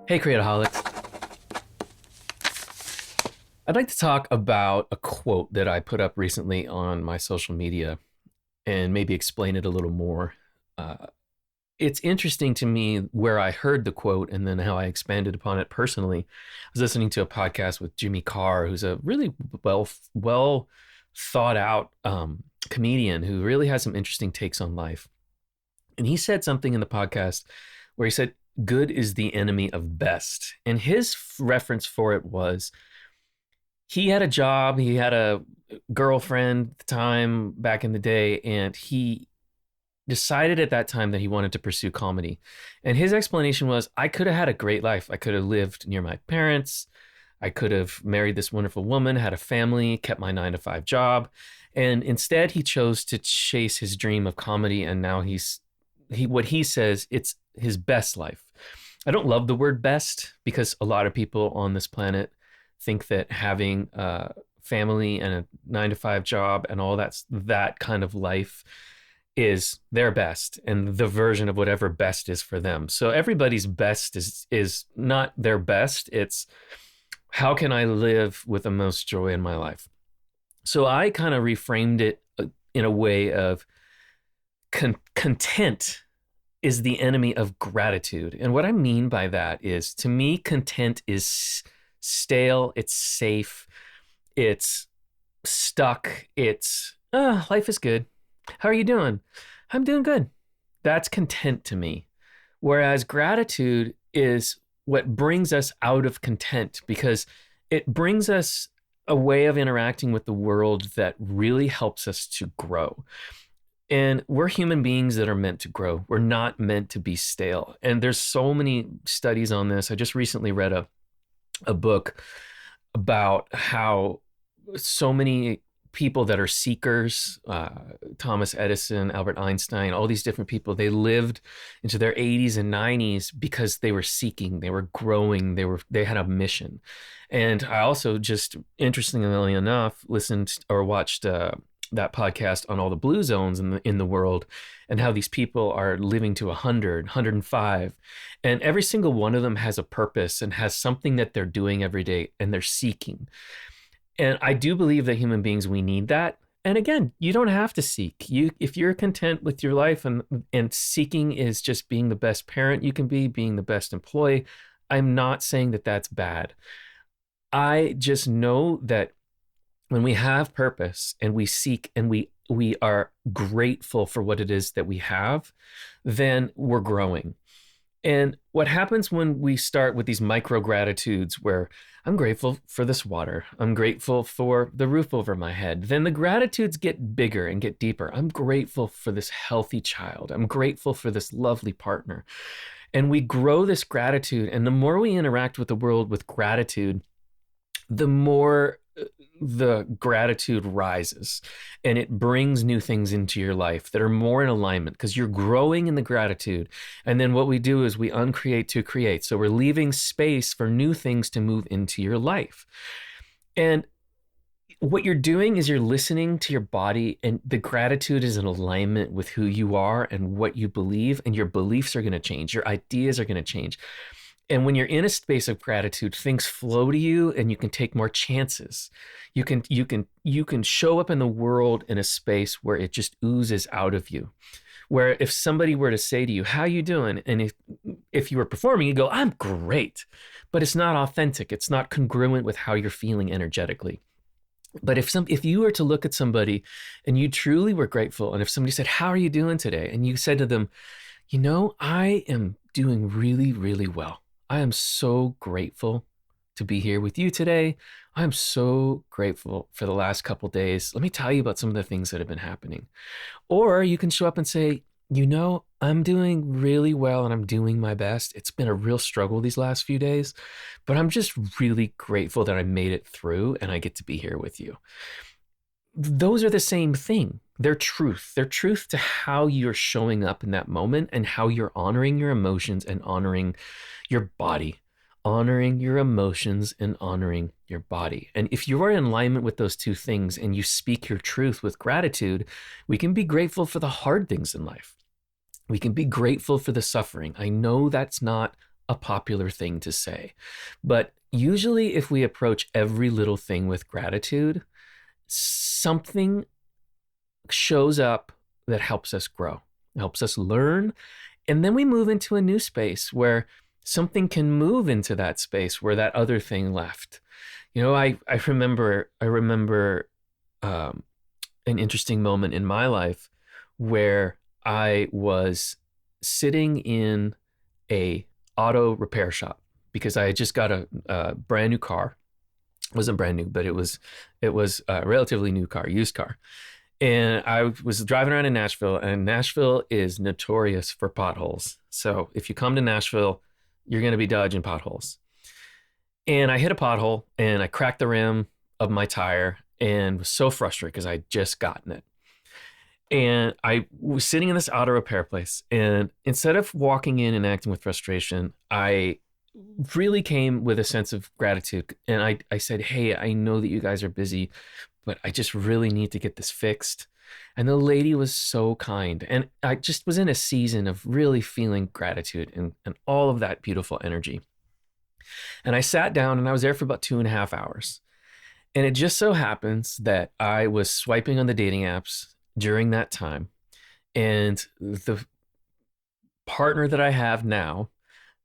Hey, Creatorholics. I'd like to talk about a quote that I put up recently on my social media and maybe explain it a little more. Uh, it's interesting to me where I heard the quote and then how I expanded upon it personally. I was listening to a podcast with Jimmy Carr, who's a really well thought out comedian who really has some interesting takes on life. And he said something in the podcast where he said, "Good is the enemy of best." And his reference for it was he had a job, he had a girlfriend at the time back in the day, and he decided at that time that he wanted to pursue comedy. And his explanation was, I could have had a great life. I could have lived near my parents. I could have married this wonderful woman, had a family, kept my 9 to 5 job. And instead, he chose to chase his dream of comedy. And now what he says, it's his best life. I don't love the word best because a lot of people on this planet think that having a family and a 9 to 5 job and all that kind of life is their best and the version of whatever best is for them. So everybody's best is not their best. It's how can I live with the most joy in my life? So I kind of reframed it in a way of content is the enemy of gratitude. And what I mean by that is, to me, content is stale, it's safe, it's stuck, it's life is good. How are you doing? I'm doing good. That's content to me. Whereas gratitude is what brings us out of content, because it brings us a way of interacting with the world that really helps us to grow. And we're human beings that are meant to grow. We're not meant to be stale. And there's so many studies on this. I just recently read a book about how so many people that are seekers, Thomas Edison, Albert Einstein, all these different people, they lived into their 80s and 90s because they were seeking, they were growing, they had a mission. And I also, just interestingly enough, listened or watched that podcast on all the blue zones in the world, and how these people are living to 100, 105. And every single one of them has a purpose and has something that they're doing every day, and they're seeking. And I do believe that human beings, we need that. And again, you don't have to seek. If you're content with your life, and seeking is just being the best parent you can be, being the best employee, I'm not saying that that's bad. I just know that when we have purpose and we seek and we are grateful for what it is that we have, then we're growing. And what happens when we start with these micro gratitudes, where I'm grateful for this water, I'm grateful for the roof over my head, then the gratitudes get bigger and get deeper. I'm grateful for this healthy child. I'm grateful for this lovely partner. And we grow this gratitude. And the more we interact with the world with gratitude, the more the gratitude rises, and it brings new things into your life that are more in alignment, because you're growing in the gratitude. And then what we do is we uncreate to create. So we're leaving space for new things to move into your life. And what you're doing is you're listening to your body, and the gratitude is in alignment with who you are and what you believe, and your beliefs are going to change. Your ideas are going to change. And when you're in a space of gratitude, things flow to you, and you can take more chances. You can show up in the world in a space where it just oozes out of you. Where if somebody were to say to you, "How you doing?" And if you were performing, you go, "I'm great." But it's not authentic. It's not congruent with how you're feeling energetically. But if you were to look at somebody and you truly were grateful, and if somebody said, "How are you doing today?" and you said to them, "I am doing really, really well. I am so grateful to be here with you today. I'm so grateful for the last couple of days. Let me tell you about some of the things that have been happening." Or you can show up and say, "I'm doing really well and I'm doing my best. It's been a real struggle these last few days, but I'm just really grateful that I made it through and I get to be here with you." Those are the same thing. They're truth. They're truth to how you're showing up in that moment, and how you're honoring your emotions and honoring your body, honoring your emotions and honoring your body. And if you are in alignment with those two things and you speak your truth with gratitude, we can be grateful for the hard things in life. We can be grateful for the suffering. I know that's not a popular thing to say, but usually if we approach every little thing with gratitude, something shows up that helps us grow, helps us learn. And then we move into a new space where something can move into that space where that other thing left. I remember an interesting moment in my life where I was sitting in a auto repair shop because I had just got a brand new car. It wasn't brand new, but it was a relatively new car, used car. And I was driving around in Nashville, and Nashville is notorious for potholes. So if you come to Nashville, you're going to be dodging potholes. And I hit a pothole and I cracked the rim of my tire and was so frustrated because I'd just gotten it. And I was sitting in this auto repair place. And instead of walking in and acting with frustration, I really came with a sense of gratitude. And I said, hey, I know that you guys are busy, but I just really need to get this fixed. And the lady was so kind. And I just was in a season of really feeling gratitude and all of that beautiful energy. And I sat down and I was there for about 2.5 hours. And it just so happens that I was swiping on the dating apps during that time. And the partner that I have now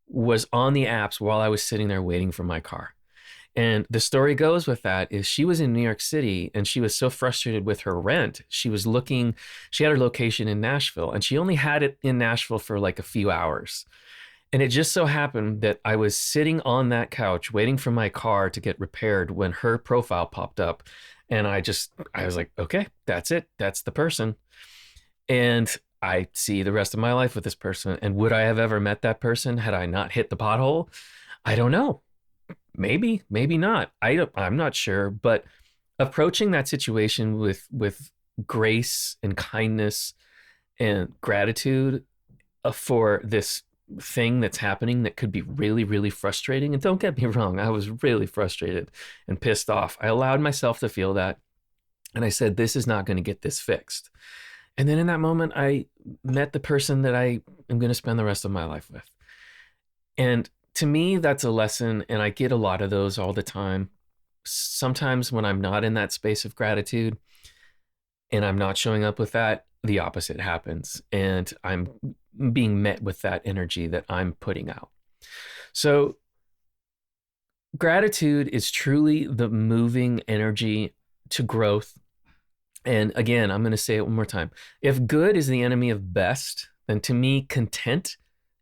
was on the apps while I was sitting there waiting for my car. And the story goes with that is she was in New York City and she was so frustrated with her rent. She had her location in Nashville and she only had it in Nashville for like a few hours. And it just so happened that I was sitting on that couch waiting for my car to get repaired when her profile popped up. And I was like, okay, that's it. That's the person. And I see the rest of my life with this person. And would I have ever met that person had I not hit the pothole? I don't know. Maybe, maybe not. I'm not sure. But approaching that situation with grace and kindness and gratitude for this thing that's happening that could be really, really frustrating. And don't get me wrong, I was really frustrated and pissed off. I allowed myself to feel that. And I said, this is not going to get this fixed. And then in that moment, I met the person that I am going to spend the rest of my life with. And to me, that's a lesson. And I get a lot of those all the time. Sometimes when I'm not in that space of gratitude and I'm not showing up with that, the opposite happens. And I'm being met with that energy that I'm putting out. So gratitude is truly the moving energy to growth. And again, I'm going to say it one more time. If good is the enemy of best, then to me, content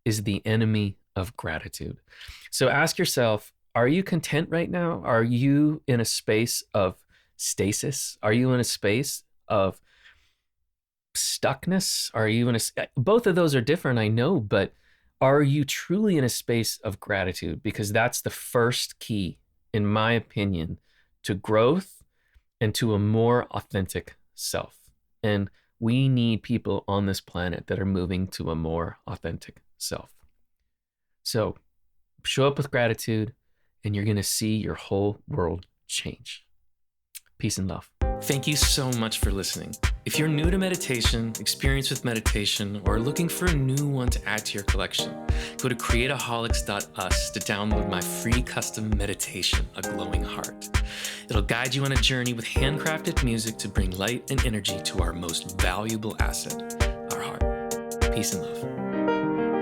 is the enemy of gratitude. So ask yourself, are you content right now? Are you in a space of stasis? Are you in a space of stuckness? Are you in both of those are different, I know, but are you truly in a space of gratitude? Because that's the first key, in my opinion, to growth and to a more authentic self. And we need people on this planet that are moving to a more authentic self. So show up with gratitude and you're going to see your whole world change. Peace and love. Thank you so much for listening. If you're new to meditation, experienced with meditation, or looking for a new one to add to your collection, go to createaholics.us to download my free custom meditation, A Glowing Heart. It'll guide you on a journey with handcrafted music to bring light and energy to our most valuable asset, our heart. Peace and love.